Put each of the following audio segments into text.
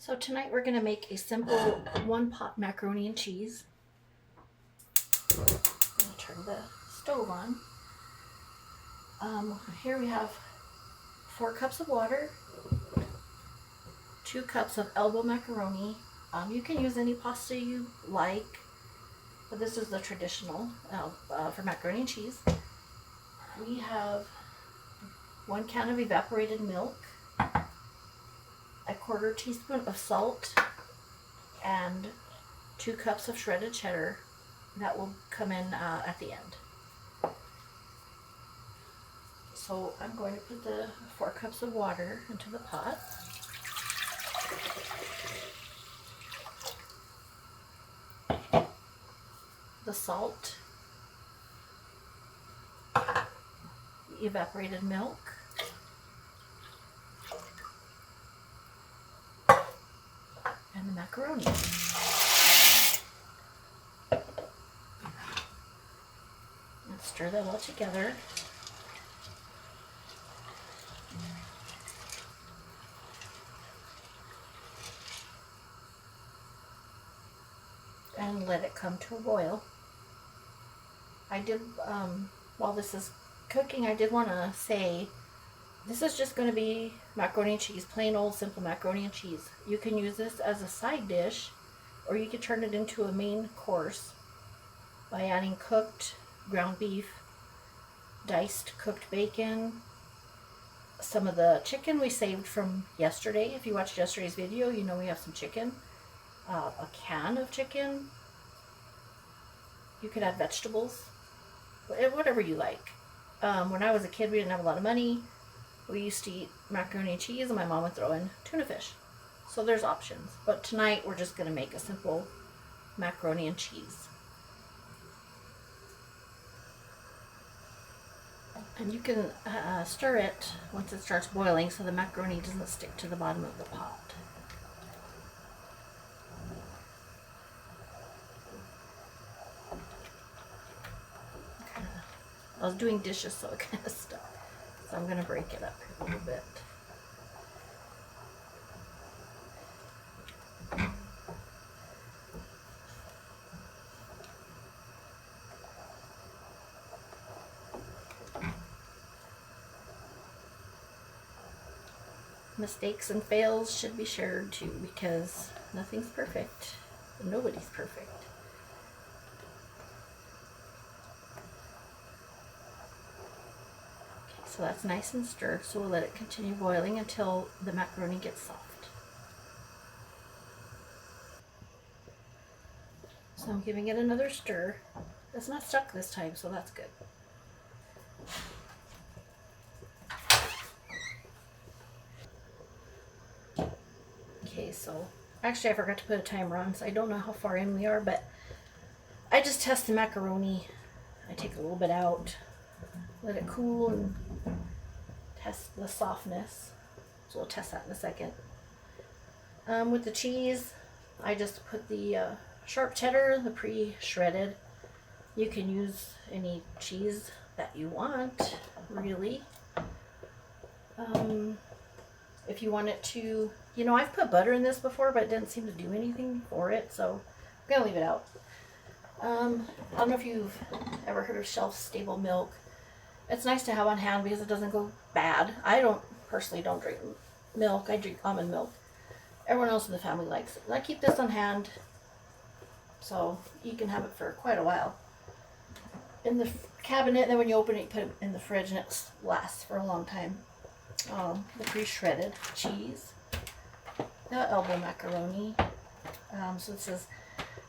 So tonight we're going to make a simple one pot macaroni and cheese. I'm going to turn the stove on. Here we have 4 cups of water, 2 cups of elbow macaroni. You can use any pasta you like, but this is the traditional for macaroni and cheese. We have 1 can of evaporated milk, a 1/4 teaspoon of salt, and 2 cups of shredded cheddar. That will come in at the end. So I'm going to put the 4 cups of water into the pot. The salt, the evaporated milk, and the macaroni. And stir that all together. And let it come to a boil. I did, while this is cooking, I did want to say, this is just going to be macaroni and cheese, plain old simple macaroni and cheese. You can use this as a side dish, or you can turn it into a main course by adding cooked ground beef, diced cooked bacon, some of the chicken we saved from yesterday. If you watched yesterday's video, you know we have some chicken. A can of chicken. You could add vegetables, whatever you like. When I was a kid, we didn't have a lot of money. We used to eat macaroni and cheese, and my mom would throw in tuna fish. So there's options. But tonight, we're just going to make a simple macaroni and cheese. And you can stir it once it starts boiling so the macaroni doesn't stick to the bottom of the pot. I was doing dishes, so it kind of stuck. So I'm going to break it up a little bit. Mistakes and fails should be shared too, because nothing's perfect. Nobody's perfect. So that's nice and stirred, so we'll let it continue boiling until the macaroni gets soft. So I'm giving it another stir. It's not stuck this time, so that's good. Okay, so actually I forgot to put a timer on, so I don't know how far in we are, but I just test the macaroni. I take a little bit out, let it cool, and test the softness. So we'll test that in a second. With the cheese, I just put the sharp cheddar, the pre-shredded. You can use any cheese that you want, really. If you want it to, you know, I've put butter in this before, but it didn't seem to do anything for it, so I'm gonna leave it out. I don't know if you've ever heard of shelf-stable milk. It's nice to have on hand because it doesn't go bad. I personally don't drink milk. I drink almond milk. Everyone else in the family likes it. And I keep this on hand so you can have it for quite a while. In the cabinet, then when you open it, you put it in the fridge and it lasts for a long time. The pre-shredded cheese. The elbow macaroni. So it says,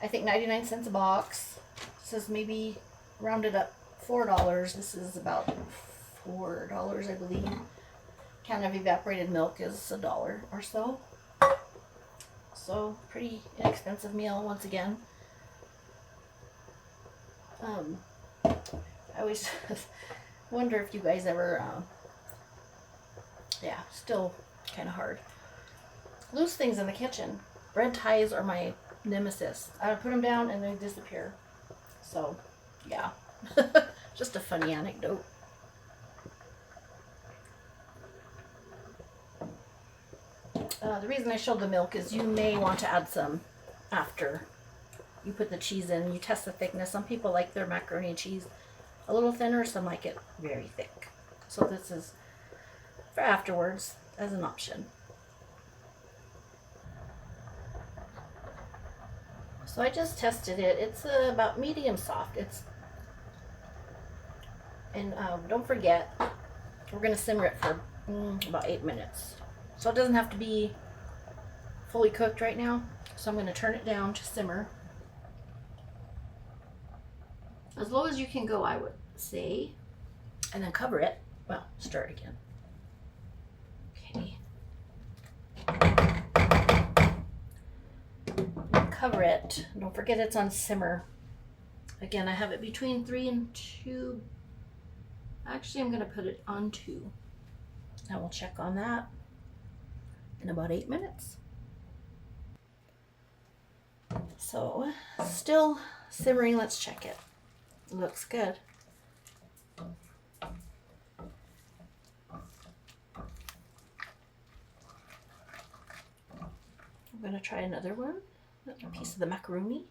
I think 99 cents a box. It says maybe rounded up $4. This is about $4, I believe. Can of evaporated milk is $1 or so. So pretty inexpensive meal once again. I always wonder if you guys ever, still kind of hard. Lose things in the kitchen. Bread ties are my nemesis. I put them down and they disappear. So, yeah. Just a funny anecdote. The reason I showed the milk is you may want to add some after you put the cheese in. You test the thickness. Some people like their macaroni and cheese a little thinner, some like it very thick. So this is for afterwards as an option. So I just tested it. It's about medium soft. And don't forget, we're going to simmer it for about 8 minutes. So it doesn't have to be fully cooked right now. So I'm going to turn it down to simmer. As low as you can go, I would say. And then cover it. Well, stir it again. Okay. Cover it. Don't forget it's on simmer. Again, I have it between 3 and 2. Actually, I'm going to put it on 2. And we'll check on that in about 8 minutes. So, still simmering. Let's check it. Looks good. I'm going to try another one. A piece of the macaroni.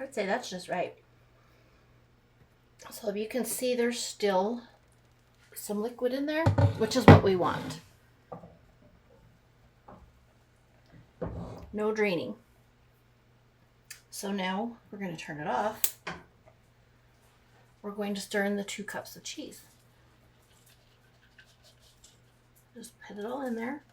I'd say that's just right. So if you can see, there's still some liquid in there, which is what we want. No draining. So now we're going to turn it off. We're going to stir in the 2 cups of cheese. Just put it all in there.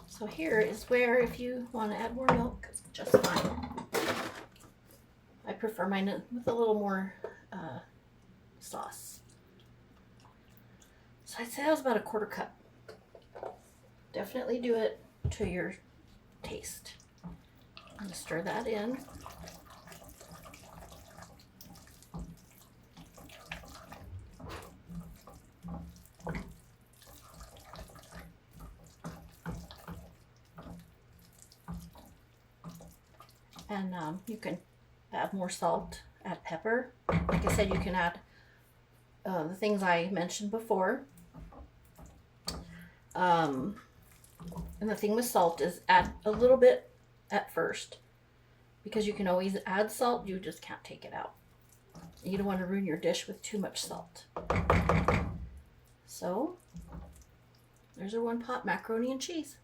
So here is where, if you want to add more milk, it's just fine. I prefer mine with a little more sauce. So I'd say that was about a 1/4 cup. Definitely do it to your taste. I'm going to stir that in. And you can add more salt, add pepper. Like I said, you can add the things I mentioned before. And the thing with salt is add a little bit at first, because you can always add salt, you just can't take it out. You don't want to ruin your dish with too much salt. So there's our 1 pot macaroni and cheese.